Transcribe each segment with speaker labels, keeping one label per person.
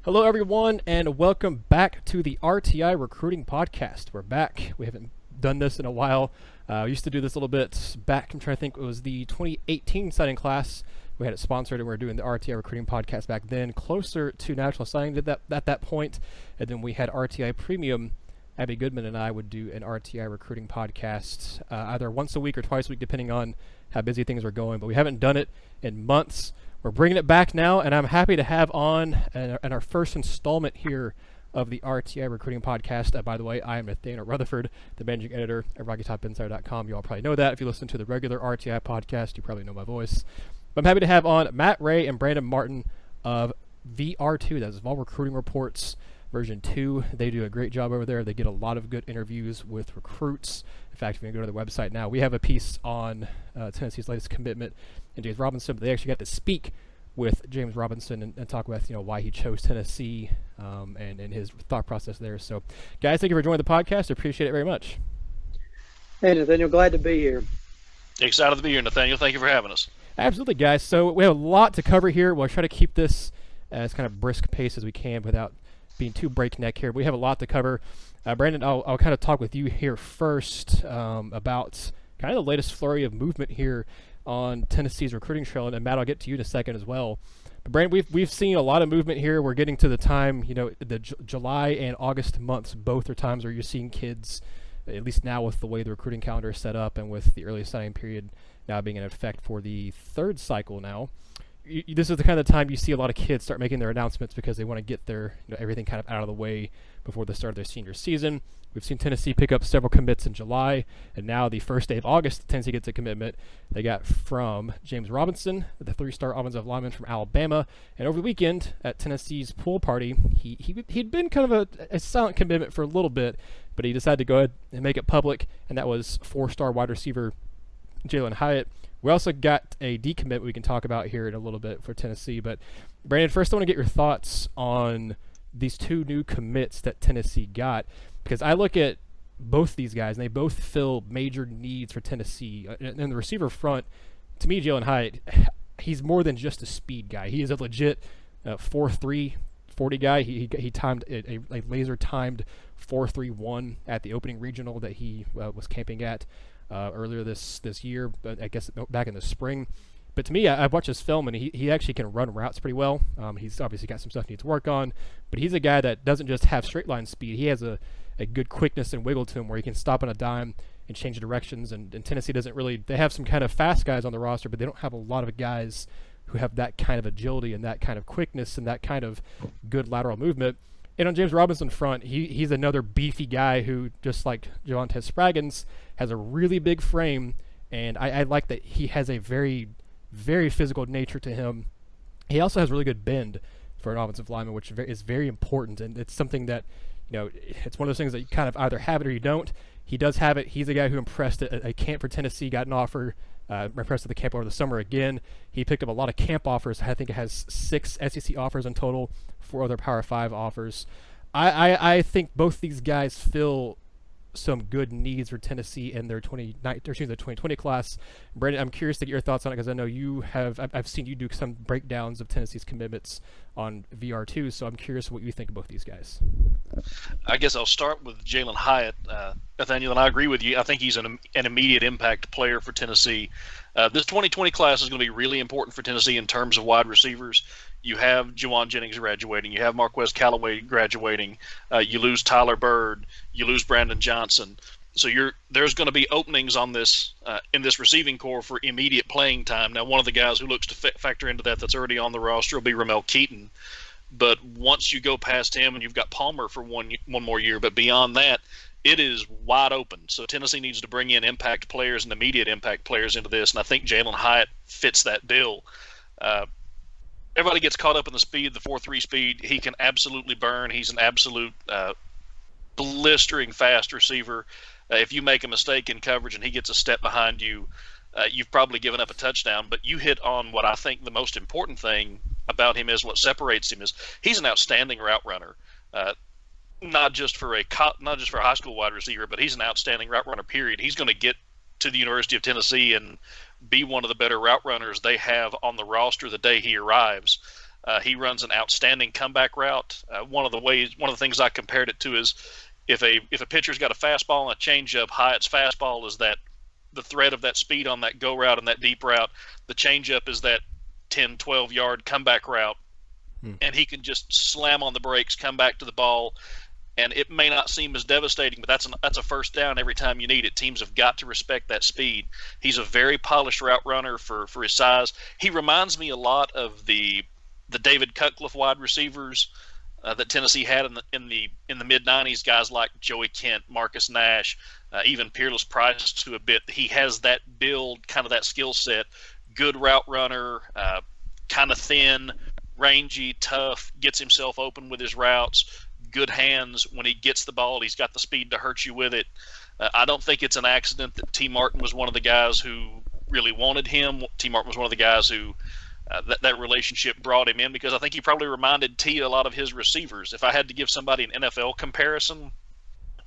Speaker 1: Hello, everyone, and welcome back to the RTI Recruiting Podcast. We're back. We haven't done this in a while. We used to do this a little bit back. I'm trying to think. It was the 2018 signing class. We had it sponsored, and we were doing the RTI Recruiting Podcast back then, closer to national signing at that point. And then we had RTI Premium. Abby Goodman and I would do an RTI Recruiting Podcast either once a week or twice a week, depending on how busy things were going. But we haven't done it in months. We're bringing it back now, and I'm happy to have on in our first installment here of the RTI Recruiting Podcast. By the way, I am Nathaniel Rutherford, the managing editor at RockyTopInsider.com. You all probably know that. If you listen to the regular RTI podcast, you probably know my voice. But I'm happy to have on Matt Ray and Brandon Martin of VR2, that's Vol Recruiting Reports version 2. They do a great job over there. They get a lot of good interviews with recruits. In fact, if you go to the website now, we have a piece on Tennessee's latest commitment and James Robinson. But they actually got to speak with James Robinson and talk about why he chose Tennessee and his thought process there. So, guys, thank you for joining the podcast. I appreciate it very much.
Speaker 2: Hey, Nathaniel, glad to be here.
Speaker 3: Excited to be here, Nathaniel. Thank you for having us.
Speaker 1: Absolutely, guys. So we have a lot to cover here. We'll try to keep this as kind of brisk pace as we can without being too breakneck here. We have a lot to cover. Brandon, I'll kind of talk with you here first about kind of the latest flurry of movement here on Tennessee's recruiting trail, and Matt, I'll get to you in a second as well. But Brandon, we've seen a lot of movement here. We're getting to the time, the July and August months, both are times where you're seeing kids, at least now with the way the recruiting calendar is set up and with the early signing period now being in effect for the third cycle now. This is the kind of time you see a lot of kids start making their announcements because they want to get their everything kind of out of the way before the start of their senior season. We've seen Tennessee pick up several commits in July, and now the first day of August, Tennessee gets a commitment they got from James Robinson, the 3-star offensive lineman from Alabama. And over the weekend at Tennessee's pool party, he'd been kind of a silent commitment for a little bit, but he decided to go ahead and make it public, and that was 4-star wide receiver Jalen Hyatt. We also got a decommit we can talk about here in a little bit for Tennessee. But, Brandon, first I want to get your thoughts on these two new commits that Tennessee got, because I look at both these guys, and they both fill major needs for Tennessee. In the receiver front, to me, Jalen Hyatt, he's more than just a speed guy. He is a legit 4.3 40 guy. He timed a laser-timed 4.31 at the opening regional that he was camping at earlier this year, but I guess back in the spring. But to me, I've watched his film, and he actually can run routes pretty well. He's obviously got some stuff he needs to work on, but he's a guy that doesn't just have straight line speed. He has a good quickness and wiggle to him where he can stop on a dime and change directions, and Tennessee doesn't really – they have some kind of fast guys on the roster, but they don't have a lot of guys who have that kind of agility and that kind of quickness and that kind of good lateral movement. And on James Robinson front, he's another beefy guy who, just like Javonte Spraggins, has a really big frame, and I like that he has a very, very physical nature to him. He also has really good bend for an offensive lineman, which is very important, and it's something that, it's one of those things that you kind of either have it or you don't. He does have it. He's a guy who impressed at a camp for Tennessee, got an offer, impressed at the camp over the summer again. He picked up a lot of camp offers. I think it has 6 SEC offers in total, 4 other Power 5 offers. I think both these guys fill some good needs for Tennessee in their 2020 class. Brandon, I'm curious to get your thoughts on it because I know I've seen you do some breakdowns of Tennessee's commitments on VR2, so I'm curious what you think of both these guys.
Speaker 3: I guess I'll start with Jalen Hyatt. Nathaniel, and I agree with you. I think he's an immediate impact player for Tennessee. This 2020 class is going to be really important for Tennessee in terms of wide receivers. You have Juwan Jennings graduating. You have Marquez Callaway graduating. You lose Tyler Bird. You lose Brandon Johnson. So there's going to be openings on this in this receiving corps for immediate playing time. Now, one of the guys who looks to factor into that's already on the roster will be Ramel Keaton. But once you go past him, and you've got Palmer for one more year, but beyond that, it is wide open. So Tennessee needs to bring in impact players and immediate impact players into this, and I think Jalen Hyatt fits that bill. Everybody gets caught up in the speed, the 4.3 speed. He can absolutely burn. He's an absolute blistering fast receiver. If you make a mistake in coverage and he gets a step behind you, you've probably given up a touchdown. But you hit on what I think the most important thing about him is what separates him is he's an outstanding route runner. Not just for a high school wide receiver, but he's an outstanding route runner, period. He's going to get to the University of Tennessee and be one of the better route runners they have on the roster the day he arrives. He runs an outstanding comeback route. One of the things I compared it to is if a pitcher's got a fastball and a changeup, Hyatt's fastball is that the threat of that speed on that go route and that deep route. The changeup is that 10, 12-yard comeback route, and he can just slam on the brakes, come back to the ball, and it may not seem as devastating, but that's a first down every time you need it. Teams have got to respect that speed. He's a very polished route runner for his size. He reminds me a lot of the David Cutcliffe wide receivers that Tennessee had in the mid '90s. Guys like Joey Kent, Marcus Nash, even Peerless Price to a bit. He has that build, kind of that skill set. Good route runner, kind of thin, rangy, tough. Gets himself open with his routes. Good hands when he gets the ball. He's got the speed to hurt you with it. I don't think it's an accident that T. Martin was one of the guys who really wanted him. T. Martin was one of the guys who that relationship brought him in, because I think he probably reminded T a lot of his receivers. If I had to give somebody an NFL comparison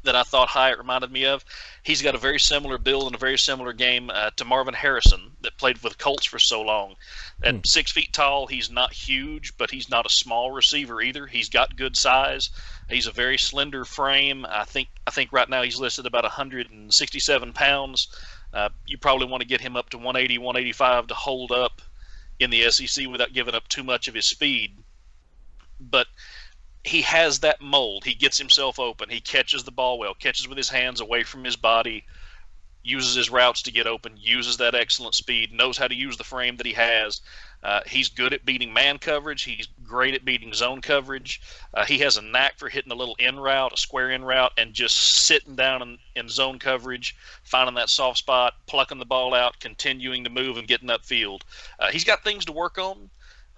Speaker 3: that I thought Hyatt reminded me of, he's got a very similar build and a very similar game to Marvin Harrison that played with the Colts for so long. At 6 feet tall, he's not huge, but he's not a small receiver either. He's got good size. He's a very slender frame. I think right now he's listed about 167 pounds. You probably want to get him up to 180, 185 to hold up in the SEC without giving up too much of his speed. But he has that mold. He gets himself open. He catches the ball well, catches with his hands away from his body, uses his routes to get open, uses that excellent speed, knows how to use the frame that he has. He's good at beating man coverage. He's great at beating zone coverage. He has a knack for hitting a little in route, a square in route, and just sitting down in zone coverage, finding that soft spot, plucking the ball out, continuing to move and getting upfield. He's got things to work on.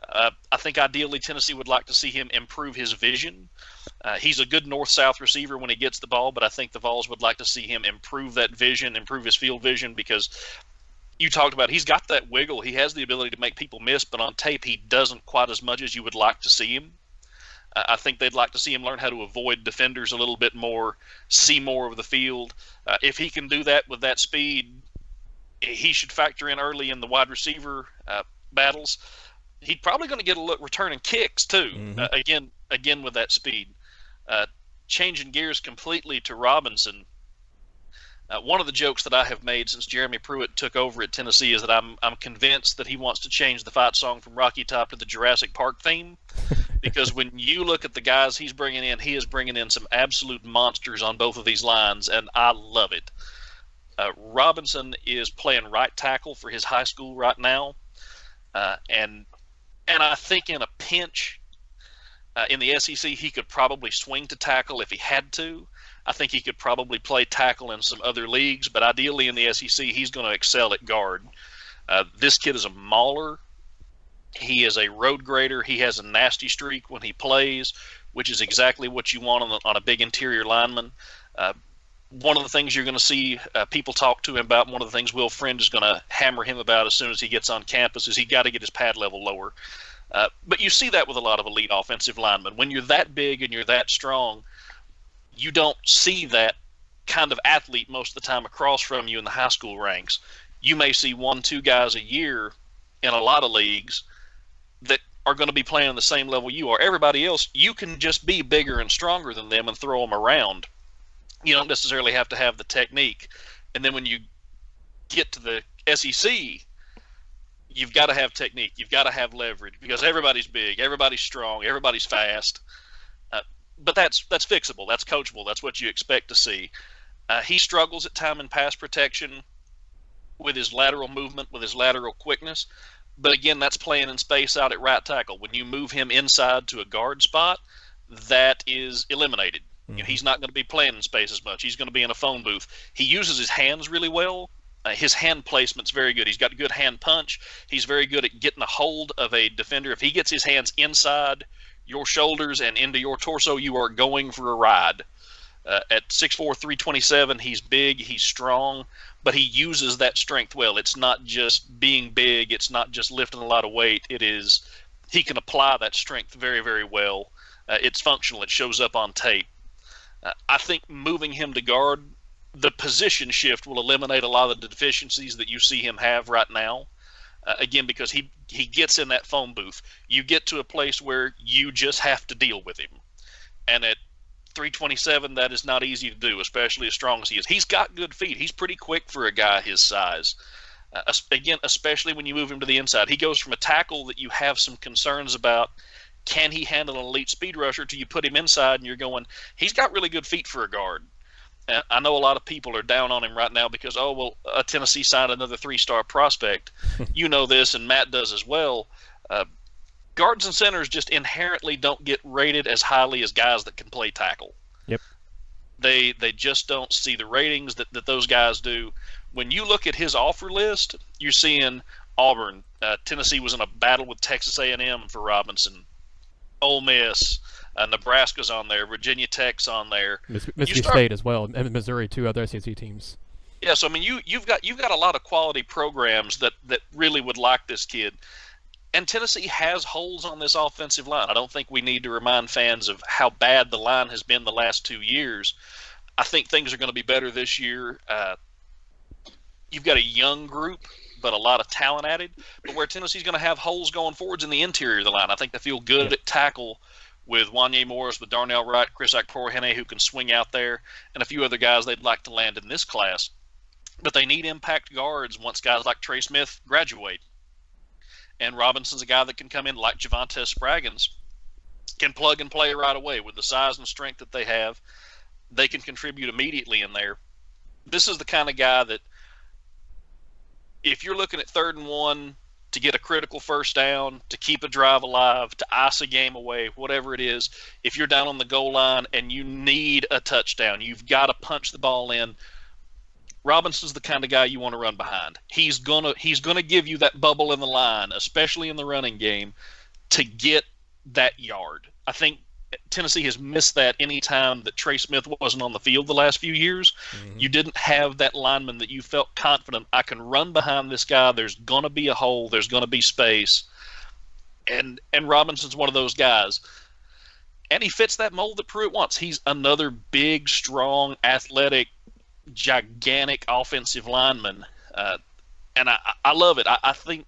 Speaker 3: I think ideally Tennessee would like to see him improve his vision. He's a good north-south receiver when he gets the ball, but I think the Vols would like to see him improve that vision, improve his field vision, because you talked about he's got that wiggle. He has the ability to make people miss, but on tape he doesn't quite as much as you would like to see him. I think they'd like to see him learn how to avoid defenders a little bit more, see more of the field. If he can do that with that speed, he should factor in early in the wide receiver battles. He's probably going to get a look returning kicks too. Again with that speed. Changing gears completely to Robinson. One of the jokes that I have made since Jeremy Pruitt took over at Tennessee is that I'm convinced that he wants to change the fight song from Rocky Top to the Jurassic Park theme, because when you look at the guys he's bringing in, he is bringing in some absolute monsters on both of these lines, and I love it. Robinson is playing right tackle for his high school right now, and I think in a pinch in the SEC he could probably swing to tackle if he had to. I think he could probably play tackle in some other leagues, but ideally in the SEC, he's going to excel at guard. This kid is a mauler. He is a road grader. He has a nasty streak when he plays, which is exactly what you want on a big interior lineman. One of the things you're going to see people talk to him about, one of the things Will Friend is going to hammer him about as soon as he gets on campus, is he got to get his pad level lower. But you see that with a lot of elite offensive linemen. When you're that big and you're that strong, you don't see that kind of athlete most of the time across from you in the high school ranks. You may see 1-2 guys a year in a lot of leagues that are going to be playing on the same level you are. Everybody else, you can just be bigger and stronger than them and throw them around. You don't necessarily have to have the technique. And then when you get to the SEC, you've got to have technique. You've got to have leverage, because everybody's big, everybody's strong, everybody's fast. But that's fixable. That's coachable. That's what you expect to see. He struggles at time in pass protection with his lateral movement, with his lateral quickness. But again, that's playing in space out at right tackle. When you move him inside to a guard spot, that is eliminated. You know, he's not going to be playing in space as much. He's going to be in a phone booth. He uses his hands really well. His hand placement's very good. He's got a good hand punch. He's very good at getting a hold of a defender. If he gets his hands inside your shoulders and into your torso, you are going for a ride. At 6'4", 327, he's big, he's strong, but he uses that strength well. It's not just being big. It's not just lifting a lot of weight. It is, he can apply that strength very, very well. It's functional. It shows up on tape. I think moving him to guard, the position shift will eliminate a lot of the deficiencies that you see him have right now. again, because he gets in that phone booth. You get to a place where you just have to deal with him. And at 327, that is not easy to do, especially as strong as he is. He's got good feet. He's pretty quick for a guy his size. Again, especially when you move him to the inside. He goes from a tackle that you have some concerns about. Can he handle an elite speed rusher till you put him inside and you're going, he's got really good feet for a guard. I know a lot of people are down on him right now because, Tennessee signed another 3-star prospect. You know this, and Matt does as well. Guards and centers just inherently don't get rated as highly as guys that can play tackle.
Speaker 1: Yep.
Speaker 3: They just don't see the ratings that those guys do. When you look at his offer list, you're seeing Auburn. Tennessee was in a battle with Texas A&M for Robinson. Ole Miss. Nebraska's on there. Virginia Tech's on there.
Speaker 1: Mississippi State as well, and Missouri, 2 other SEC teams.
Speaker 3: Yeah, so I mean, you've got a lot of quality programs that really would like this kid, and Tennessee has holes on this offensive line. I don't think we need to remind fans of how bad the line has been the last 2 years. I think things are going to be better this year. You've got a young group, but a lot of talent added. But where Tennessee's going to have holes going forwards in the interior of the line, I think they feel good at tackle with Wanye Morris, with Darnell Wright, Chris Akporhene, who can swing out there, and a few other guys they'd like to land in this class. But they need impact guards once guys like Trey Smith graduate. And Robinson's a guy that can come in like Javonte Spraggins, can plug and play right away with the size and strength that they have. They can contribute immediately in there. This is the kind of guy that if you're looking at 3rd and 1 to get a critical first down, to keep a drive alive, to ice a game away, whatever it is, if you're down on the goal line and you need a touchdown, you've got to punch the ball in, Robinson's the kind of guy you want to run behind. He's gonna give you that bubble in the line, especially in the running game, to get that yard. I think Tennessee has missed that any time that Trey Smith wasn't on the field the last few years. Mm-hmm. You didn't have that lineman that you felt confident, I can run behind this guy. There's going to be a hole. There's going to be space. And Robinson's one of those guys. And he fits that mold that Pruitt wants. He's another big, strong, athletic, gigantic offensive lineman. And I love it. I think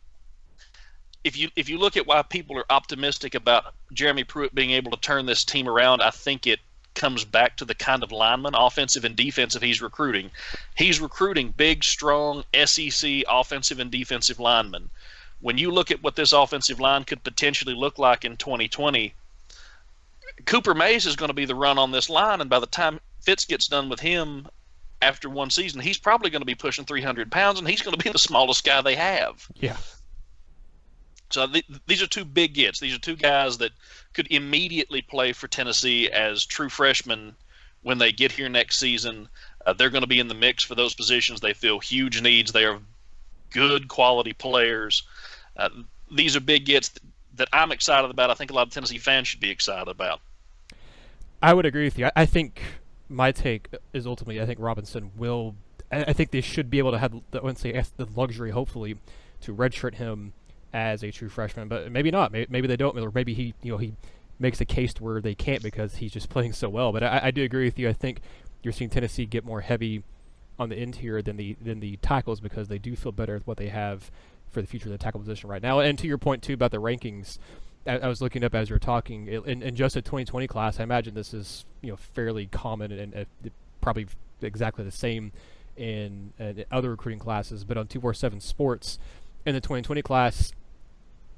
Speaker 3: if you look at why people are optimistic about Jeremy Pruitt being able to turn this team around, I think it comes back to the kind of lineman, offensive and defensive, he's recruiting. He's recruiting big, strong SEC offensive and defensive linemen. When you look at what this offensive line could potentially look like in 2020, Cooper Mays is going to be the run on this line, and by the time Fitz gets done with him after one season, he's probably going to be pushing 300 pounds, and he's going to be the smallest guy they have.
Speaker 1: Yeah.
Speaker 3: So these are 2 big gets. These are 2 guys that could immediately play for Tennessee as true freshmen when they get here next season. They're going to be in the mix for those positions. They fill huge needs. They are good quality players. These are big gets that I'm excited about. I think a lot of Tennessee fans should be excited about.
Speaker 1: I would agree with you. I think my take is ultimately I think Robinson will – I think they should be able to have, I wouldn't say the luxury, hopefully, to redshirt him as a true freshman, but maybe not. Maybe they don't, or maybe he makes a case to where they can't because he's just playing so well. But I do agree with you. I think you're seeing Tennessee get more heavy on the interior than the tackles because they do feel better with what they have for the future of the tackle position right now. And to your point too about the rankings, I was looking up as you were talking. In just a 2020 class, I imagine this is fairly common and probably exactly the same in other recruiting classes. But on 247 Sports, in the 2020 class,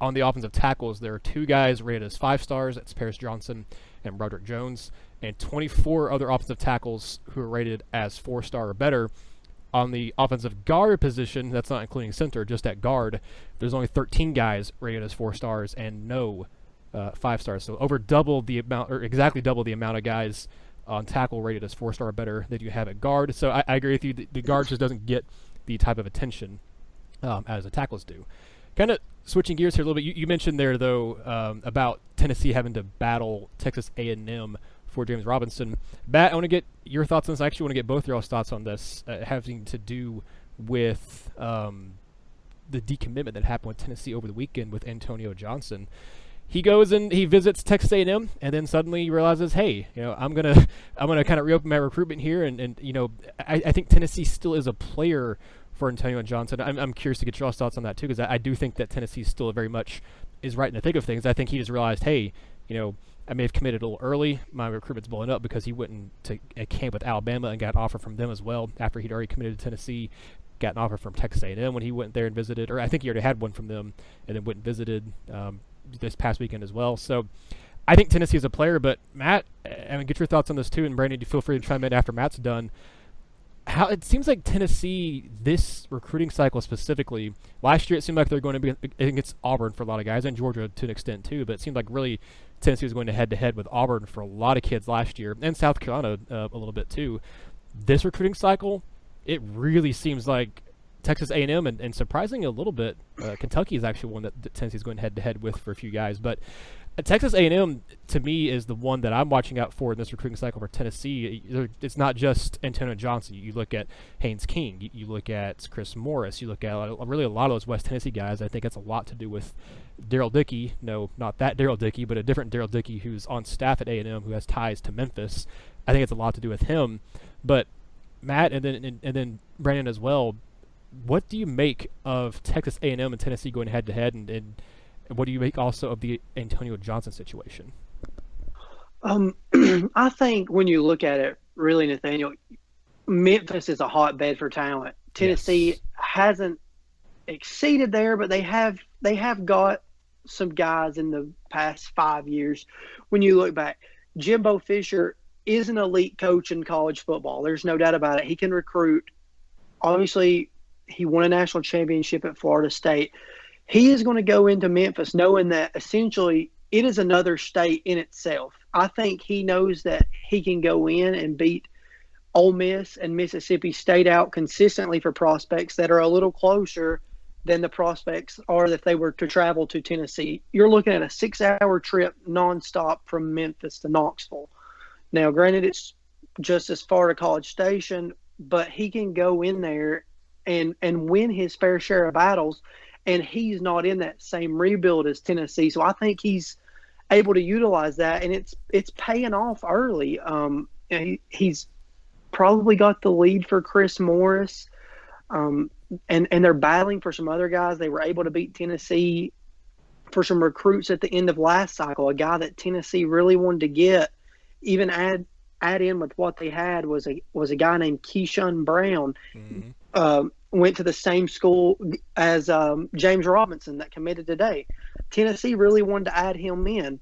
Speaker 1: on the offensive tackles, there are 2 guys rated as 5 stars. That's Paris Johnson and Broderick Jones, and 24 other offensive tackles who are rated as 4-star or better. On the offensive guard position, that's not including center, just at guard, there's only 13 guys rated as 4 stars and no 5 stars. So over double the amount, or exactly double the amount of guys on tackle rated as 4-star or better that you have at guard. So I agree with you. The guard just doesn't get the type of attention as the tackles do. Kind of switching gears here a little bit, you mentioned there, though, about Tennessee having to battle Texas A&M for James Robinson. Matt, I want to get your thoughts on this. I actually want to get both your thoughts on this, having to do with the decommitment that happened with Tennessee over the weekend with Antonio Johnson. He goes and he visits Texas A&M, and then suddenly he realizes, hey, I'm gonna kind of reopen my recruitment here, and I think Tennessee still is a player for Antonio Johnson. I'm curious to get your thoughts on that too, because I do think that Tennessee still very much is right in the thick of things. I think he just realized, hey, I may have committed a little early. My recruitment's blowing up because he went into a camp with Alabama and got an offer from them as well after he'd already committed to Tennessee. Got an offer from Texas A&M when he went there and visited, or I think he already had one from them and then went and visited this past weekend as well. So I think Tennessee is a player, but Matt, get your thoughts on this too, and Brandon, you feel free to chime in after Matt's done. How it seems like Tennessee, this recruiting cycle specifically, last year it seemed like they're going to be against Auburn for a lot of guys, and Georgia to an extent too, but it seemed like really Tennessee was going to head-to-head with Auburn for a lot of kids last year, and South Carolina a little bit too. This recruiting cycle, it really seems like Texas A&M and surprisingly a little bit, Kentucky is actually one that Tennessee's going head-to-head with for a few guys, but Texas A&M, to me, is the one that I'm watching out for in this recruiting cycle for Tennessee. It's not just Antonio Johnson. You look at Haynes King. You look at Chris Morris. You look at really a lot of those West Tennessee guys. I think it's a lot to do with Daryl Dickey. No, not that Daryl Dickey, but a different Daryl Dickey who's on staff at A&M who has ties to Memphis. I think it's a lot to do with him. But Matt and then Brandon as well, what do you make of Texas A&M and Tennessee going head-to-head, and what do you make also of the Antonio Johnson situation?
Speaker 2: I think when you look at it, really, Nathaniel, Memphis is a hotbed for talent. Tennessee hasn't exceeded there, but they have got some guys in the past 5 years. When you look back, Jimbo Fisher is an elite coach in college football. There's no doubt about it. He can recruit. Obviously, he won a national championship at Florida State. He is going to go into Memphis knowing that essentially it is another state in itself. I think he knows that he can go in and beat Ole Miss and Mississippi State out consistently for prospects that are a little closer than the prospects are if they were to travel to Tennessee. You're looking at a 6-hour trip nonstop from Memphis to Knoxville. Now, granted, it's just as far to College Station, but he can go in there and win his fair share of battles. And he's not in that same rebuild as Tennessee. So I think he's able to utilize that, and it's paying off early. He's probably got the lead for Chris Morris, and they're battling for some other guys. They were able to beat Tennessee for some recruits at the end of last cycle, a guy that Tennessee really wanted to get, even add in with what they had was a guy named Keyshawn Brown. Mm-hmm. Went to the same school as James Robinson that committed today. Tennessee really wanted to add him in.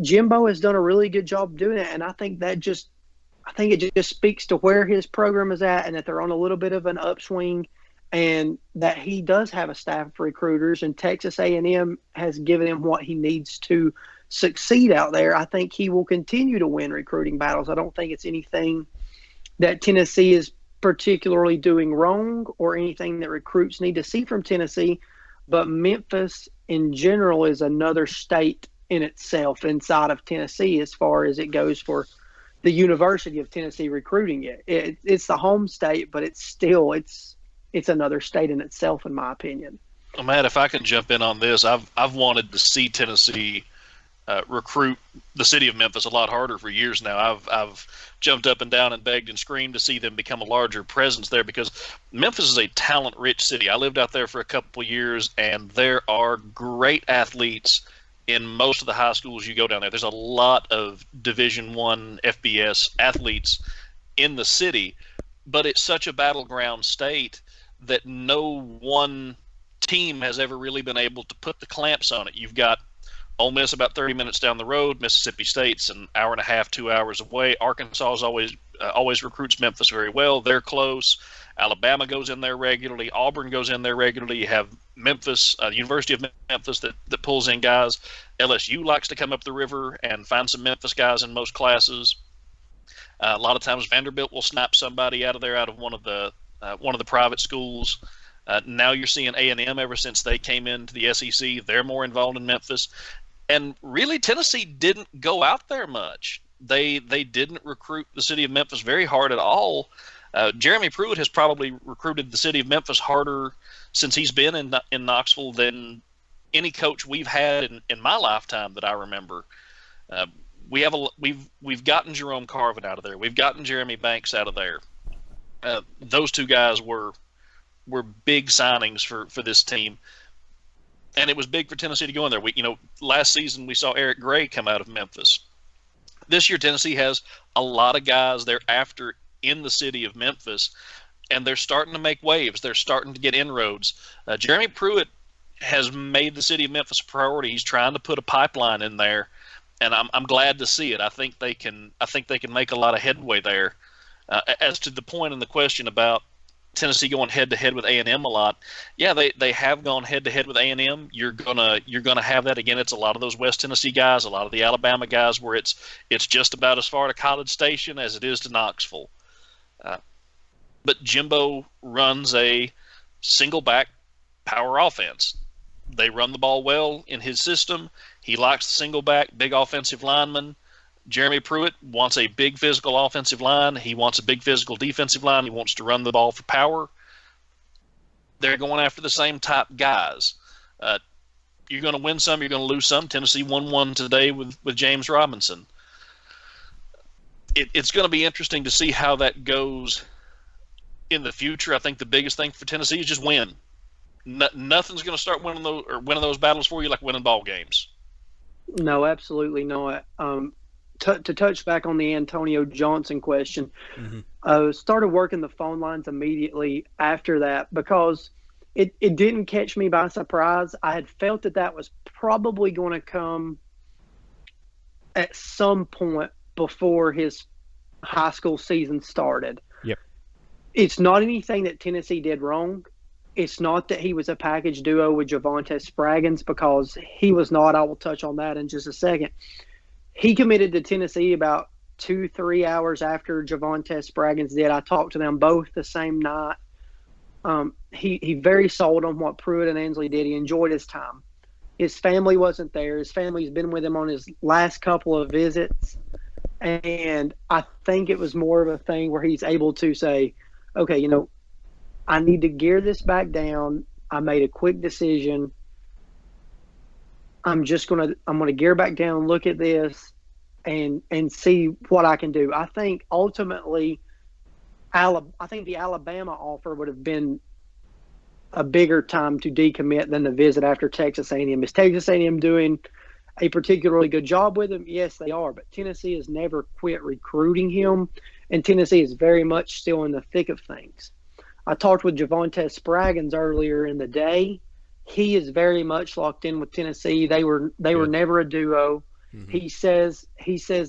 Speaker 2: Jimbo has done a really good job doing it, and I think it just speaks to where his program is at, and that they're on a little bit of an upswing, and that he does have a staff of recruiters, and Texas A&M has given him what he needs to succeed out there. I think he will continue to win recruiting battles. I don't think it's anything that Tennessee is particularly doing wrong or anything that recruits need to see from Tennessee, but Memphis in general is another state in itself inside of Tennessee as far as it goes for the University of Tennessee recruiting it. It's the home state, but it's another state in itself, in my opinion.
Speaker 3: Well, Matt, if I can jump in on this, I've wanted to see Tennessee recruit the city of Memphis a lot harder for years now. I've jumped up and down and begged and screamed to see them become a larger presence there, because Memphis is a talent-rich city. I lived out there for a couple years, and there are great athletes in most of the high schools you go down there. There's a lot of Division I FBS athletes in the city, but it's such a battleground state that no one team has ever really been able to put the clamps on it. You've got Ole Miss about 30 minutes down the road. Mississippi State's an hour and a half, 2 hours away. Arkansas is always recruits Memphis very well. They're close. Alabama goes in there regularly. Auburn goes in there regularly. You have Memphis, the University of Memphis that pulls in guys. LSU likes to come up the river and find some Memphis guys in most classes. A lot of times Vanderbilt will snap somebody out of there, out of one of the private schools. Now you're seeing A&M ever since they came into the SEC. They're more involved in Memphis. And really, Tennessee didn't go out there much. They didn't recruit the city of Memphis very hard at all. Jeremy Pruitt has probably recruited the city of Memphis harder since he's been in Knoxville than any coach we've had in my lifetime that I remember. We've gotten Jerome Carvin out of there. We've gotten Jeremy Banks out of there. Those two guys were were big signings for this team. And it was big for Tennessee to go in there. Last season we saw Eric Gray come out of Memphis. This year Tennessee has a lot of guys they're after in the city of Memphis, and they're starting to make waves. They're starting to get inroads. Jeremy Pruitt has made the city of Memphis a priority. He's trying to put a pipeline in there, and I'm glad to see it. I think they can make a lot of headway there. As to the point in the question about Tennessee going head to head with A&M a lot, yeah, they have gone head to head with A&M. You're gonna have that again. It's a lot of those West Tennessee guys, a lot of the Alabama guys, where it's just about as far to College Station as it is to Knoxville. But Jimbo runs a single back power offense. They run the ball well in his system. He likes the single back, big offensive lineman. Jeremy Pruitt wants a big physical offensive line. He wants a big physical defensive line. He wants to run the ball for power. They're going after the same type guys. You're going to win some, you're going to lose some. Tennessee won one today with James Robinson. It's going to be interesting to see how that goes in the future. I think the biggest thing for Tennessee is just win. Nothing's going to start winning those battles for you like winning ball games.
Speaker 2: No, absolutely not. To touch back on the Antonio Johnson question, started working the phone lines immediately after that because it didn't catch me by surprise. I had felt that was probably going to come at some point before his high school season started.
Speaker 1: Yep.
Speaker 2: It's not anything that Tennessee did wrong. It's not that he was a package duo with Javonte Spraggins, because he was not. I will touch on that in just a second. He committed to Tennessee about 2-3 hours after Javonte Spraggins did. I talked to them both the same night. He very sold on what Pruitt and Ansley did. He enjoyed his time. His family wasn't there. His family's been with him on his last couple of visits. And I think it was more of a thing where he's able to say, okay, I need to gear this back down. I made a quick decision. I'm gonna gear back down, look at this, and see what I can do. I think ultimately, I think the Alabama offer would have been a bigger time to decommit than the visit after Texas A&M. Is Texas A&M doing a particularly good job with him? Yes, they are. But Tennessee has never quit recruiting him, and Tennessee is very much still in the thick of things. I talked with Javonte Spraggins earlier in the day. He is very much locked in with Tennessee. They were never a duo. Mm-hmm. He says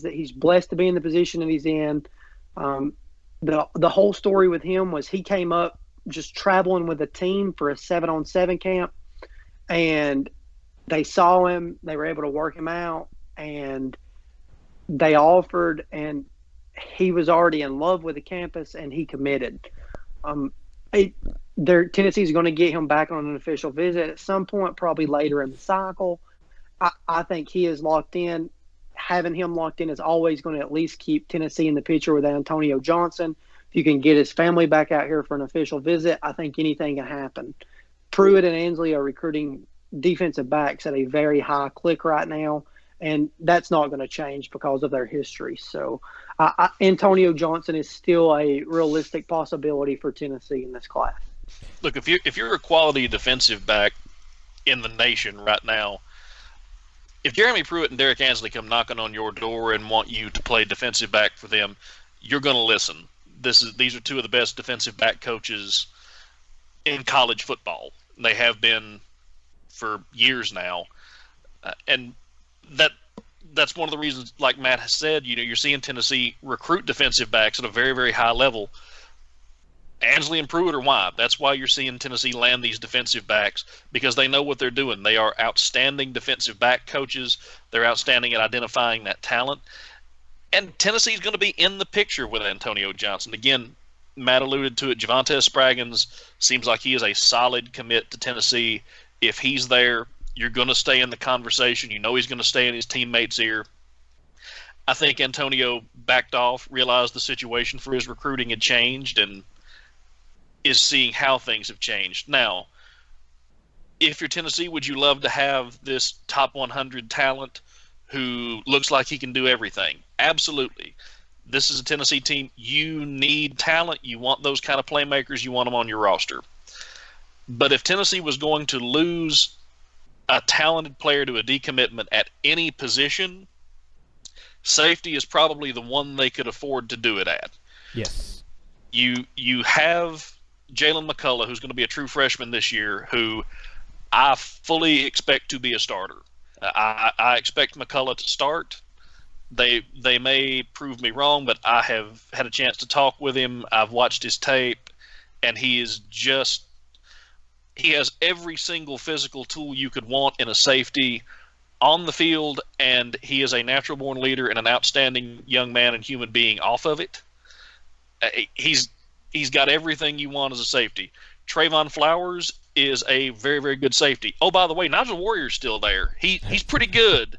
Speaker 2: that he's blessed to be in the position that he's in. The whole story with him was he came up just traveling with a team for a 7-on-7 camp, and they saw him. They were able to work him out, and they offered, and he was already in love with the campus, and he committed. Tennessee's going to get him back on an official visit at some point, probably later in the cycle. I think he is locked in. Having him locked in is always going to at least keep Tennessee in the picture with Antonio Johnson. If you can get his family back out here for an official visit, I think anything can happen. Pruitt and Ansley are recruiting defensive backs at a very high click right now, and that's not going to change because of their history. So Antonio Johnson is still a realistic possibility for Tennessee in this class.
Speaker 3: Look, if you're a quality defensive back in the nation right now, if Jeremy Pruitt and Derek Ansley come knocking on your door and want you to play defensive back for them, you're going to listen. These are two of the best defensive back coaches in college football. They have been for years now, and that's one of the reasons, like Matt has said, you're seeing Tennessee recruit defensive backs at a very, very high level. Ansley and Pruitt are why. That's why you're seeing Tennessee land these defensive backs, because they know what they're doing. They are outstanding defensive back coaches. They're outstanding at identifying that talent. And Tennessee's going to be in the picture with Antonio Johnson. Again, Matt alluded to it. Javonte Spraggins seems like he is a solid commit to Tennessee. If he's there, you're going to stay in the conversation. You know he's going to stay in his teammates' ear. I think Antonio backed off, realized the situation for his recruiting had changed, and is seeing how things have changed. Now, if you're Tennessee, would you love to have this top 100 talent who looks like he can do everything? Absolutely. This is a Tennessee team. You need talent. You want those kind of playmakers. You want them on your roster. But if Tennessee was going to lose a talented player to a decommitment at any position, safety is probably the one they could afford to do it at.
Speaker 1: Yes.
Speaker 3: You have Jalen McCullough, who's going to be a true freshman this year, who I fully expect to be a starter. I expect McCullough to start. They may prove me wrong, but I have had a chance to talk with him. I've watched his tape, and he has every single physical tool you could want in a safety on the field, and he is a natural-born leader and an outstanding young man and human being off of it. He's got everything you want as a safety. Trayvon Flowers is a very, very good safety. Oh, by the way, Nigel Warrior's still there. He's pretty good.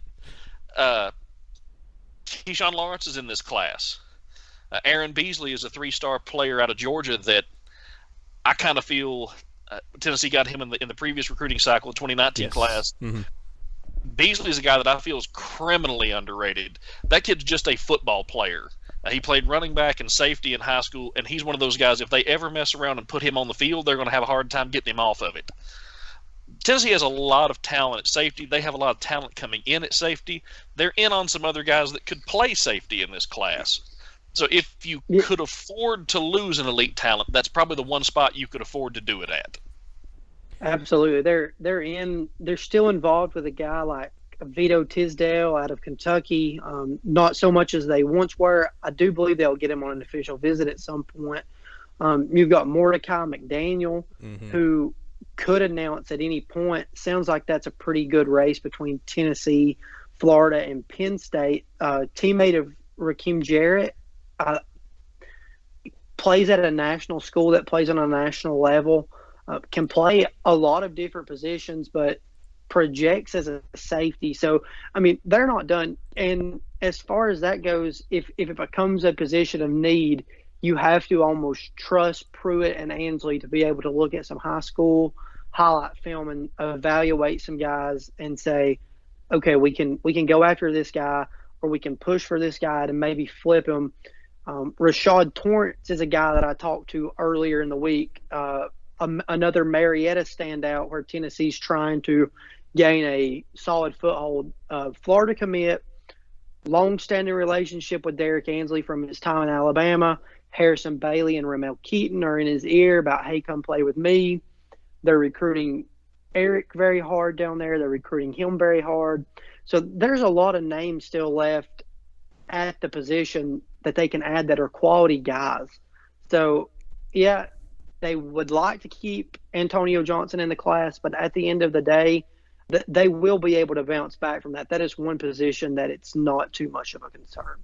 Speaker 3: Keyshawn Lawrence is in this class. Aaron Beasley is a 3-star player out of Georgia that I kind of feel Tennessee got him in the previous recruiting cycle, the 2019 class.
Speaker 1: Mm-hmm.
Speaker 3: Beasley is a guy that I feel is criminally underrated. That kid's just a football player. He played running back and safety in high school, and he's one of those guys, if they ever mess around and put him on the field, they're going to have a hard time getting him off of it. Tennessee has a lot of talent at safety. They have a lot of talent coming in at safety. They're in on some other guys that could play safety in this class. So if you could afford to lose an elite talent, that's probably the one spot you could afford to do it at.
Speaker 2: Absolutely. They're still involved with a guy like Vito Tisdale out of Kentucky. Not so much as they once were. I do believe they'll get him on an official visit at some point. You've got Mordecai McDaniel, who could announce at any point. Sounds like that's a pretty good race between Tennessee, Florida, and Penn State. Teammate of Rakeem Jarrett, plays at a national school that plays on a national level, can play a lot of different positions, but projects as a safety. So, I mean, they're not done. And as far as that goes, if it becomes a position of need, you have to almost trust Pruitt and Ansley to be able to look at some high school highlight film and evaluate some guys and say, okay, we can go after this guy, or we can push for this guy to maybe flip him. Rashad Torrance is a guy that I talked to earlier in the week. Another Marietta standout where Tennessee's trying to gain a solid foothold. Florida commit, long-standing relationship with Derek Ansley from his time in Alabama. Harrison Bailey and Ramel Keaton are in his ear about, hey, come play with me. They're recruiting Eric very hard down there. They're recruiting him very hard. So there's a lot of names still left at the position that they can add that are quality guys. So, yeah, they would like to keep Antonio Johnson in the class, but at the end of the day, they will be able to bounce back from that. That is one position that it's not too much of a concern.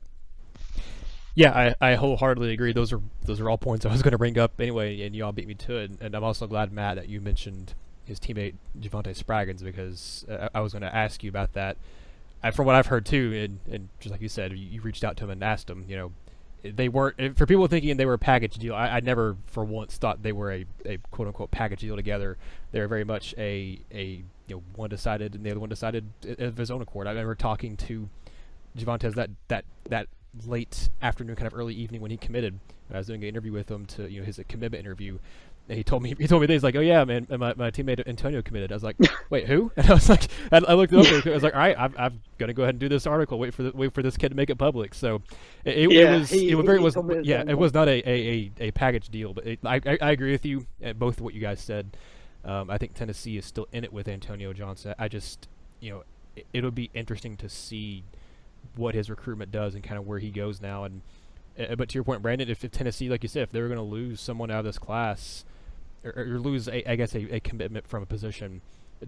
Speaker 1: Yeah, I wholeheartedly agree. Those are all points I was going to bring up anyway, and you all beat me to it. And I'm also glad, Matt, that you mentioned his teammate Javonte Spraggins, because I was going to ask you about that. From what I've heard too, and just like you said, you reached out to him and asked him, they weren't, for people thinking they were a package deal, I never for once thought they were a quote-unquote package deal together. They're very much a one decided and the other one decided of his own accord. I remember talking to Javonte that late afternoon, kind of early evening when he committed. I was doing an interview with him to his commitment interview, and he told me that he's like, oh yeah, man, my teammate Antonio committed. I was like, wait, who? And I was like, I looked it up. I was like, all right, I'm gonna go ahead and do this article. Wait for this kid to make it public. So it was not a package deal, but I agree with you at both of what you guys said. I think Tennessee is still in it with Antonio Johnson. I just it'll be interesting to see what his recruitment does and kind of where he goes now. And but to your point, Brandon, if Tennessee, like you said, if they were going to lose someone out of this class, or lose a commitment from a position,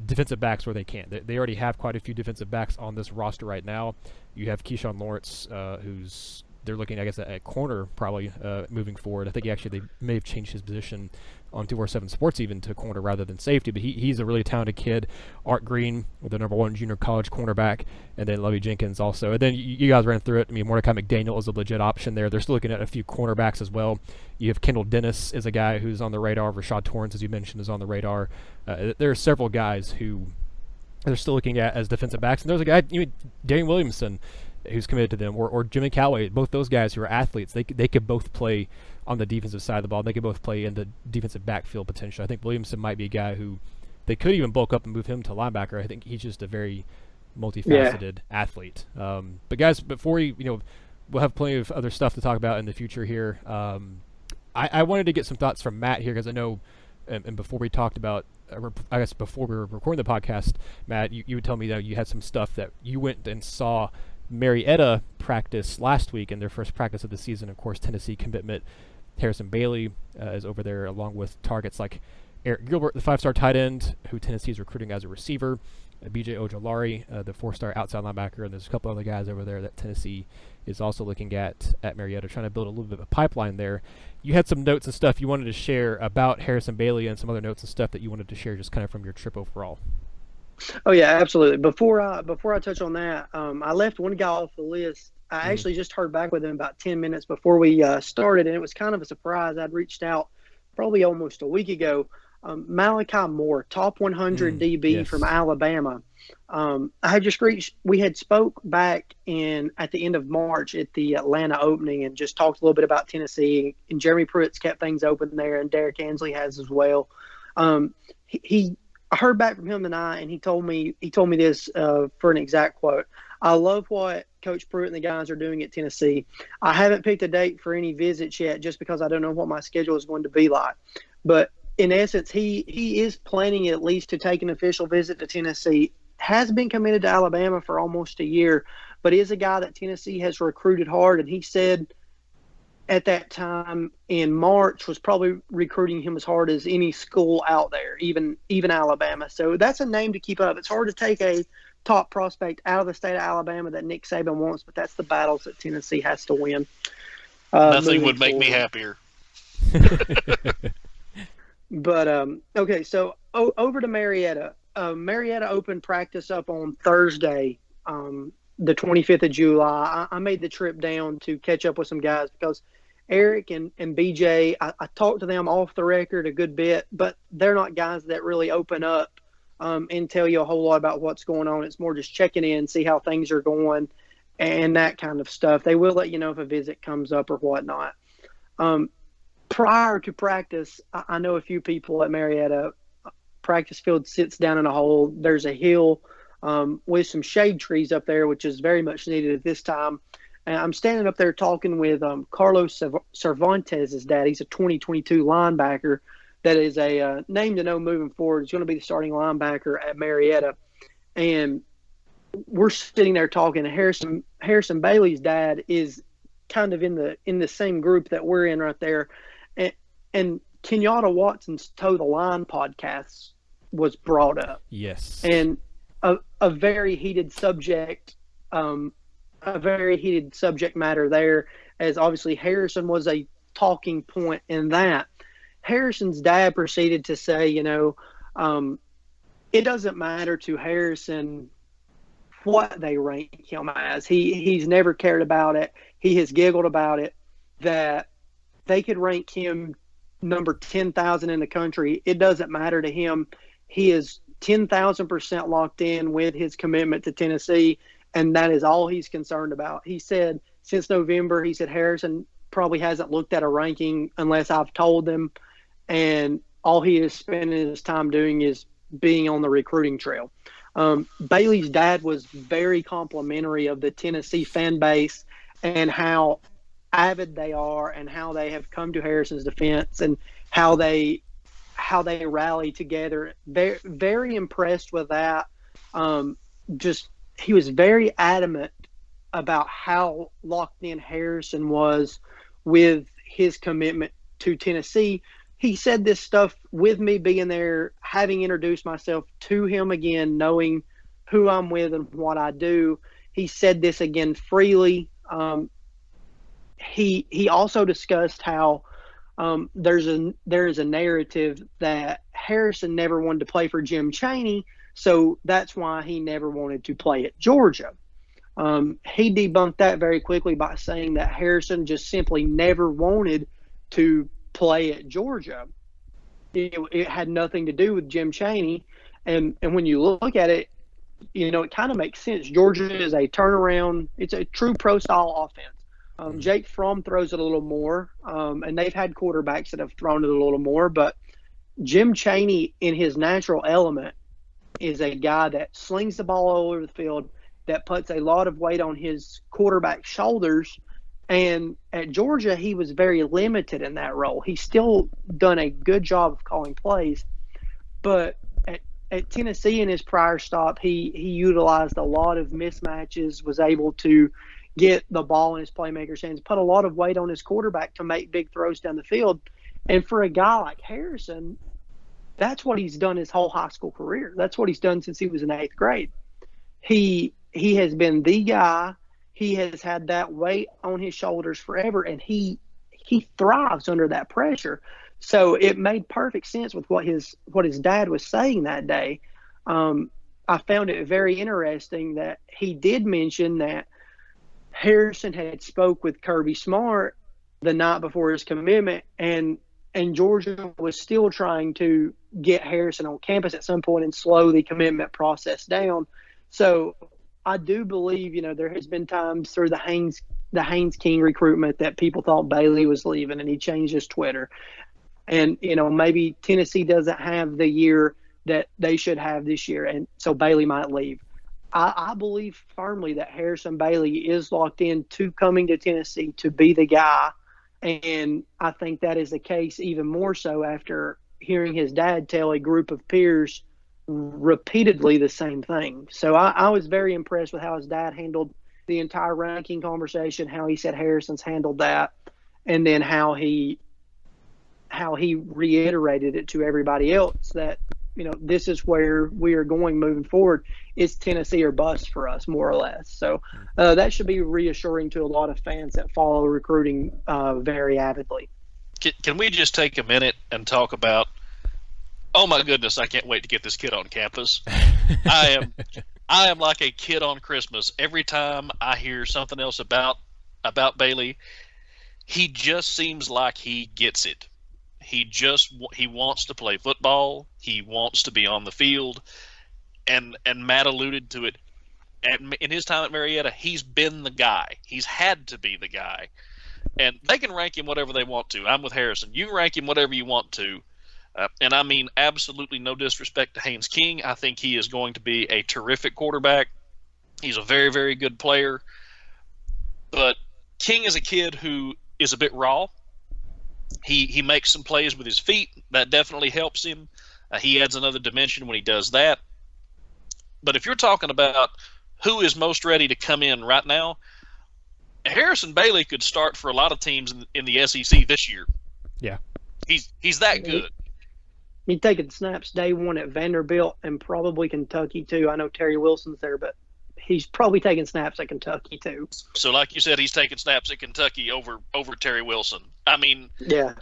Speaker 1: defensive backs where they can't. They already have quite a few defensive backs on this roster right now. You have Keyshawn Lawrence, who's they're looking, I guess, at corner probably moving forward. I think they may have changed his position on 247 Sports even to corner rather than safety, but he's a really talented kid. Art Green, the #1 junior college cornerback, and then Lovie Jenkins also. And then you guys ran through it. I mean, Mordecai McDaniel is a legit option there. They're still looking at a few cornerbacks as well. You have Kendall Dennis is a guy who's on the radar. Rashad Torrance, as you mentioned, is on the radar. There are several guys who they're still looking at as defensive backs. And there's a guy, Darian Williamson, who's committed to them, or Jimmy Callaway. Both those guys who are athletes, they could both play on the defensive side of the ball. They could both play in the defensive backfield potentially. I think Williamson might be a guy who they could even bulk up and move him to linebacker. I think he's just a very multifaceted athlete. But guys, before we'll have plenty of other stuff to talk about in the future here. I wanted to get some thoughts from Matt here, because I know, and before we talked about, I guess before we were recording the podcast, Matt, you would tell me that you had some stuff that you went and saw Marietta practice last week in their first practice of the season. Of course, Tennessee commitment Harrison Bailey is over there, along with targets like Eric Gilbert, the 5-star tight end, who Tennessee is recruiting as a receiver, B.J. Ojolari, the 4-star outside linebacker, and there's a couple other guys over there that Tennessee is also looking at Marietta, trying to build a little bit of a pipeline there. You had some notes and stuff you wanted to share about Harrison Bailey, and some other notes and stuff that you wanted to share just kind of from your trip overall.
Speaker 2: Oh yeah, absolutely. Before I touch on that, I left one guy off the list. I actually just heard back with him about 10 minutes before we started, and it was kind of a surprise. I'd reached out probably almost a week ago. Malachi Moore, top 100 DB from Alabama. We had spoke back at the end of March at the Atlanta opening, and just talked a little bit about Tennessee, and Jeremy Pruitt's kept things open there, and Derek Ansley has as well. I heard back from him tonight, and he told me this for an exact quote. I love what Coach Pruitt and the guys are doing at Tennessee. I haven't picked a date for any visits yet, just because I don't know what my schedule is going to be like. But in essence, he is planning at least to take an official visit to Tennessee. Has been committed to Alabama for almost a year, but is a guy that Tennessee has recruited hard. And he said at that time in March was probably recruiting him as hard as any school out there, even Alabama. So that's a name to keep up. It's hard to take a top prospect out of the state of Alabama that Nick Saban wants, but that's the battles that Tennessee has to win.
Speaker 3: Nothing would make me happier.
Speaker 2: But okay, so over to Marietta. Marietta opened practice up on Thursday, the 25th of July. I made the trip down to catch up with some guys, because Eric and BJ, I talked to them off the record a good bit, but they're not guys that really open up and tell you a whole lot about what's going on. It's more just checking in, see how things are going, and that kind of stuff. They will let you know if a visit comes up or whatnot. Prior to practice, I know a few people at Marietta. Practice field sits down in a hole. There's a hill with some shade trees up there, which is very much needed at this time. And I'm standing up there talking with Carlos Cervantes' dad. He's a 2022 linebacker that is a name to know moving forward. He's going to be the starting linebacker at Marietta. And we're sitting there talking. Harrison Bailey's dad is kind of in the same group that we're in right there. And Kenyatta Watson's Toe the Line podcast was brought up.
Speaker 1: Yes.
Speaker 2: And a very heated subject matter there, as obviously Harrison was a talking point in that. Harrison's dad proceeded to say, it doesn't matter to Harrison what they rank him as. He's never cared about it. He has giggled about it, that they could rank him number 10,000 in the country. It doesn't matter to him. He is 10,000% locked in with his commitment to Tennessee, and that is all he's concerned about. He said since November, Harrison probably hasn't looked at a ranking unless I've told him, and all he is spending his time doing is being on the recruiting trail. Bailey's dad was very complimentary of the Tennessee fan base and how avid they are, and how they have come to Harrison's defense, and how they rally together. Very, very impressed with that. He was very adamant about how locked in Harrison was with his commitment to Tennessee. He said this stuff with me being there, having introduced myself to him again, knowing who I'm with and what I do. He said this again freely. He also discussed how there is a narrative that Harrison never wanted to play for Jim Chaney, so that's why he never wanted to play at Georgia. He debunked that very quickly by saying that Harrison just simply never wanted to play at Georgia. It had nothing to do with Jim Chaney, and when you look at it, it kind of makes sense. Georgia is a turnaround. It's a true pro-style offense. Jake Fromm throws it a little more, and they've had quarterbacks that have thrown it a little more. But Jim Chaney, in his natural element, is a guy that slings the ball all over the field, that puts a lot of weight on his quarterback's shoulders. And at Georgia, he was very limited in that role. He's still done a good job of calling plays, but at Tennessee in his prior stop, he utilized a lot of mismatches, was able to get the ball in his playmaker's hands, put a lot of weight on his quarterback to make big throws down the field. And for a guy like Harrison, that's what he's done his whole high school career. That's what he's done since he was in 8th grade. He has been the guy. He has had that weight on his shoulders forever, and he thrives under that pressure. So it made perfect sense with what his dad was saying that day. I found it very interesting that he did mention that Harrison had spoke with Kirby Smart the night before his commitment, and Georgia was still trying to get Harrison on campus at some point and slow the commitment process down. So I do believe, there has been times through the Haynes King recruitment that people thought Bailey was leaving, and he changed his Twitter. And, maybe Tennessee doesn't have the year that they should have this year, and so Bailey might leave. I believe firmly that Harrison Bailey is locked in to coming to Tennessee to be the guy, and I think that is the case even more so after hearing his dad tell a group of peers repeatedly the same thing. So I was very impressed with how his dad handled the entire ranking conversation, how he said Harrison's handled that, and then how he reiterated it to everybody else that, this is where we are going moving forward. It's Tennessee or bust for us, more or less. So that should be reassuring to a lot of fans that follow recruiting very avidly.
Speaker 3: Can we just take a minute and talk about, oh my goodness, I can't wait to get this kid on campus. I am like a kid on Christmas. Every time I hear something else about Bailey, he just seems like he gets it. He wants to play football. He wants to be on the field. And Matt alluded to it. In his time at Marietta, he's been the guy. He's had to be the guy. And they can rank him whatever they want to. I'm with Harrison. You can rank him whatever you want to. And I mean absolutely no disrespect to Haynes King. I think he is going to be a terrific quarterback. He's a very, very good player. But King is a kid who is a bit raw. He makes some plays with his feet. That definitely helps him. He adds another dimension when he does that. But if you're talking about who is most ready to come in right now, Harrison Bailey could start for a lot of teams in the SEC this year.
Speaker 1: Yeah.
Speaker 3: He's that good.
Speaker 2: He's taking snaps day one at Vanderbilt and probably Kentucky too. I know Terry Wilson's there, but he's probably taking snaps at Kentucky too.
Speaker 3: So like you said, he's taking snaps at Kentucky over Terry Wilson. I mean,
Speaker 2: yeah,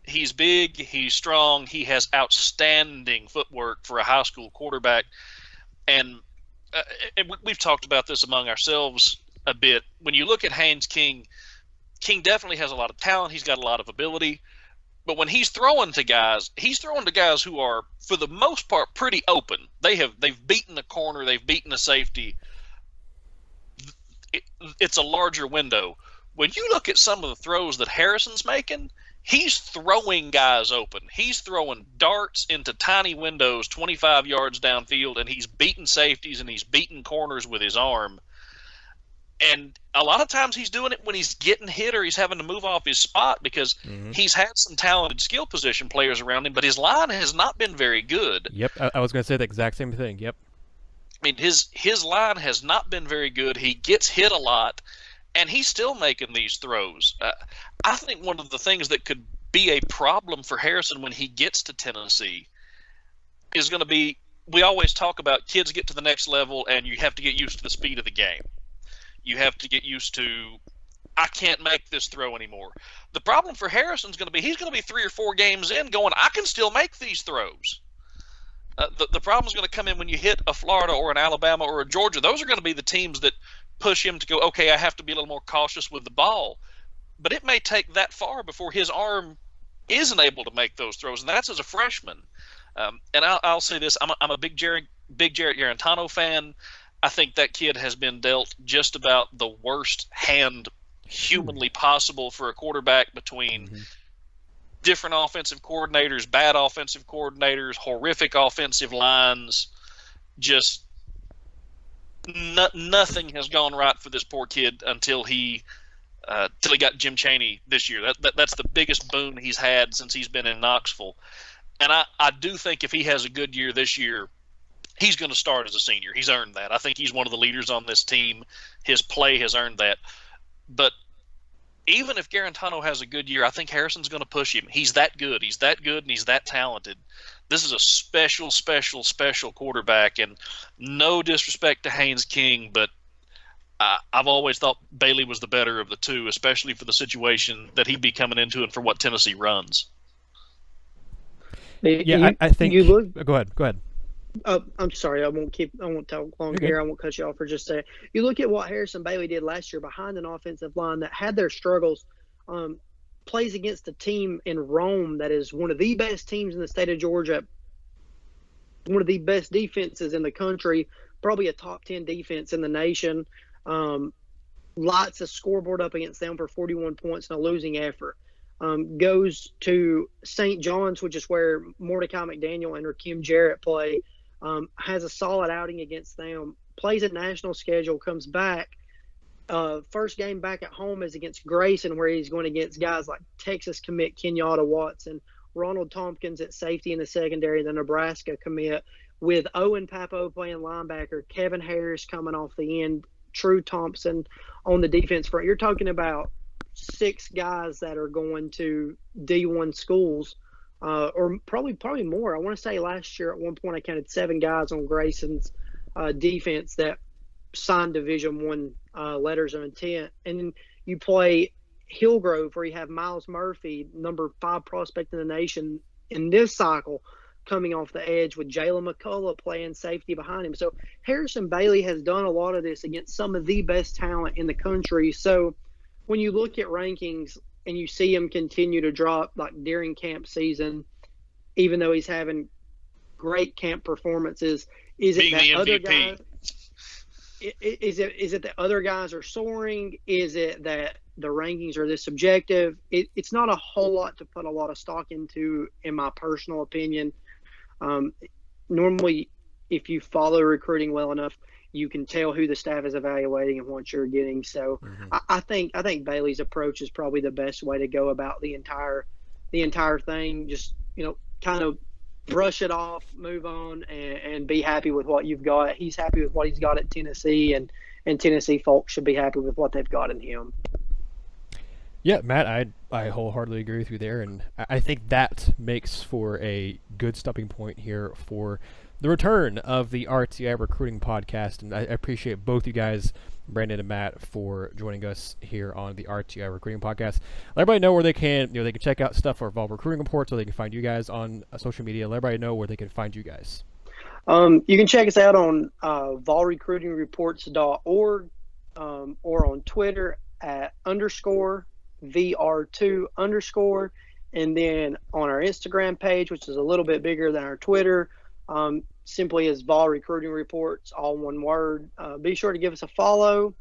Speaker 3: he's big, he's strong, he has outstanding footwork for a high school quarterback. And we've talked about this among ourselves a bit. When you look at Haynes King, King definitely has a lot of talent. He's got a lot of ability. But when he's throwing to guys who are, for the most part, pretty open. They've beaten the corner, they've beaten the safety. It's a larger window. When you look at some of the throws that Harrison's making, he's throwing guys open. He's throwing darts into tiny windows 25 yards downfield, and he's beating safeties and he's beating corners with his arm. And a lot of times he's doing it when he's getting hit or he's having to move off his spot because he's had some talented skill position players around him, but his line has not been very good.
Speaker 1: Yep, I was going to say the exact same thing. Yep.
Speaker 3: I mean, his line has not been very good. He gets hit a lot, and he's still making these throws. I think one of the things that could be a problem for Harrison when he gets to Tennessee is going to be, we always talk about kids get to the next level and you have to get used to the speed of the game. You have to get used to, I can't make this throw anymore. The problem for Harrison's going to be, he's going to be 3 or 4 games in going, I can still make these throws. The problem's going to come in when you hit a Florida or an Alabama or a Georgia. Those are going to be the teams that push him to go, okay, I have to be a little more cautious with the ball. But it may take that far before his arm isn't able to make those throws, and that's as a freshman. And I'll say this, I'm a big big Jarrett Garantano fan. I think that kid has been dealt just about the worst hand humanly possible for a quarterback between different offensive coordinators, bad offensive coordinators, horrific offensive lines. Just nothing has gone right for this poor kid until he got Jim Chaney this year. That's the biggest boon he's had since he's been in Knoxville. And I do think if he has a good year this year, he's going to start as a senior. He's earned that. I think he's one of the leaders on this team. His play has earned that. But even if Garantano has a good year, I think Harrison's going to push him. He's that good. He's that good, and he's that talented. This is a special, special, special quarterback. And no disrespect to Haynes King, but I've always thought Bailey was the better of the two, especially for the situation that he'd be coming into and for what Tennessee runs.
Speaker 1: Yeah, I think. Go ahead.
Speaker 2: I'm sorry. I won't talk long here. I won't cut you off for just a second. You look at what Harrison Bailey did last year behind an offensive line that had their struggles. Plays against a team in Rome that is one of the best teams in the state of Georgia, one of the best defenses in the country, probably a top 10 defense in the nation. Lots of scoreboard up against them for 41 points in a losing effort. Goes to St. John's, which is where Mordecai McDaniel and Rakim Jarrett play. Has a solid outing against them. Plays a national schedule, comes back. First game back at home is against Grayson, where he's going against guys like Texas commit Kenyatta Watson, Ronald Tompkins at safety in the secondary, the Nebraska commit, with Owen Papo playing linebacker, Kevin Harris coming off the end, True Thompson on the defense front. You're talking about 6 guys that are going to D1 schools, or probably more. I want to say last year at one point I counted 7 guys on Grayson's defense that signed Division I letters of intent. And then you play Hillgrove, where you have Miles Murphy, number 5 prospect in the nation in this cycle, coming off the edge, with Jalen McCullough playing safety behind him. So Harrison Bailey has done a lot of this against some of the best talent in the country. So when you look at rankings and you see him continue to drop like during camp season, even though he's having great camp performances, is it that other guys? Is it that other guys are soaring? Is it that the rankings are this subjective? It's not a whole lot to put a lot of stock into, in my personal opinion. Normally, if you follow recruiting well enough, you can tell who the staff is evaluating and what you're getting. So I think Bailey's approach is probably the best way to go about the entire thing. Just, kind of brush it off, move on, and be happy with what you've got. He's happy with what he's got at Tennessee, and Tennessee folks should be happy with what they've got in him.
Speaker 1: Yeah, Matt, I wholeheartely agree with you there, and I think that makes for a good stopping point here for the return of the RTI Recruiting Podcast, and I appreciate both you guys, Brandon and Matt, for joining us here on the RTI Recruiting Podcast. Let everybody know where they can, they can check out stuff for Vol Recruiting Report, so they can find you guys on social media. Let everybody know where they can find you guys.
Speaker 2: You can check us out on volrecruitingreports.org, or on Twitter at _VR2_, and then on our Instagram page, which is a little bit bigger than our Twitter, simply as Vol Recruiting Reports, all one word. Be sure to give us a follow.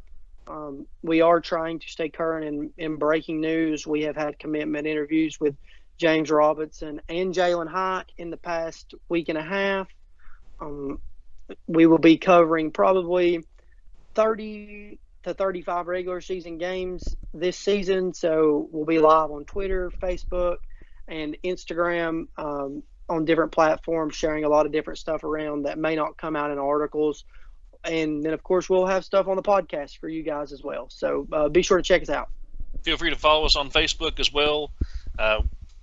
Speaker 2: We are trying to stay current in breaking news. We have had commitment interviews with James Robinson and Jalen Hike in the past week and a half. We will be covering probably 30 to 35 regular season games this season. So we'll be live on Twitter, Facebook, and Instagram, on different platforms, sharing a lot of different stuff around that may not come out in articles. And then, of course, we'll have stuff on the podcast for you guys as well. So be sure to check us out.
Speaker 3: Feel free to follow us on Facebook as well.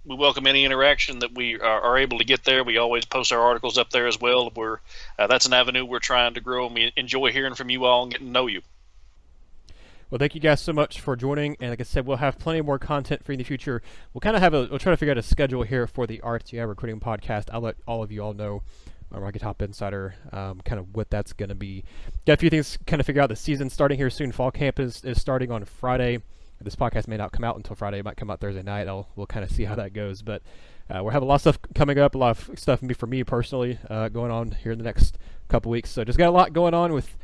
Speaker 3: We welcome any interaction that we are able to get there. We always post our articles up there as well. That's an avenue we're trying to grow, and we enjoy hearing from you all and getting to know you.
Speaker 1: Well, thank you guys so much for joining, and like I said, we'll have plenty more content for you in the future. We'll try to figure out a schedule here for the RTI Recruiting Podcast. I'll let all of you all know, Rocky Top Insider, kind of what that's going to be. Got a few things kind of figure out. The season starting here soon. Fall camp is starting on Friday. This podcast may not come out until Friday. It might come out Thursday night. We'll kind of see how that goes. But we'll have a lot of stuff coming up, a lot of stuff for me personally going on here in the next couple weeks. So just got a lot going on with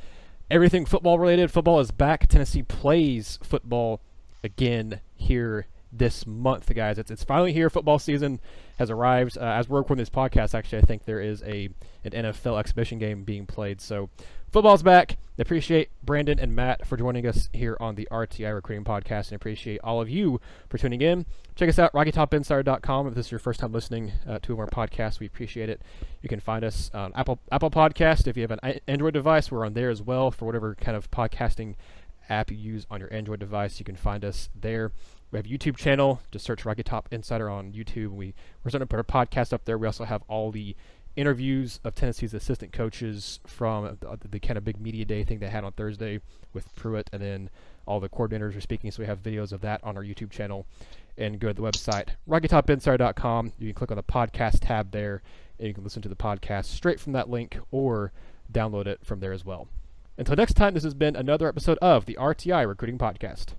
Speaker 1: everything football related. Football is back. Tennessee plays football again here this month, guys. It's finally here. Football season has arrived. As we're recording this podcast, actually, I think there is an NFL exhibition game being played. So football's back. I appreciate Brandon and Matt for joining us here on the RTI Recruiting Podcast, and appreciate all of you for tuning in. Check us out, RockyTopInsider.com. If this is your first time listening to our podcast, we appreciate it. You can find us on Apple Podcast. If you have an Android device, we're on there as well. For whatever kind of podcasting app you use on your Android device, you can find us there. We have a YouTube channel. Just search Rocky Top Insider on YouTube. We're starting to put our podcast up there. We also have all the interviews of Tennessee's assistant coaches from the kind of big media day thing they had on Thursday with Pruitt, and then all the coordinators are speaking. So we have videos of that on our YouTube channel. And go to the website, RockyTopInsider.com. You can click on the podcast tab there, and you can listen to the podcast straight from that link or download it from there as well. Until next time, this has been another episode of the RTI Recruiting Podcast.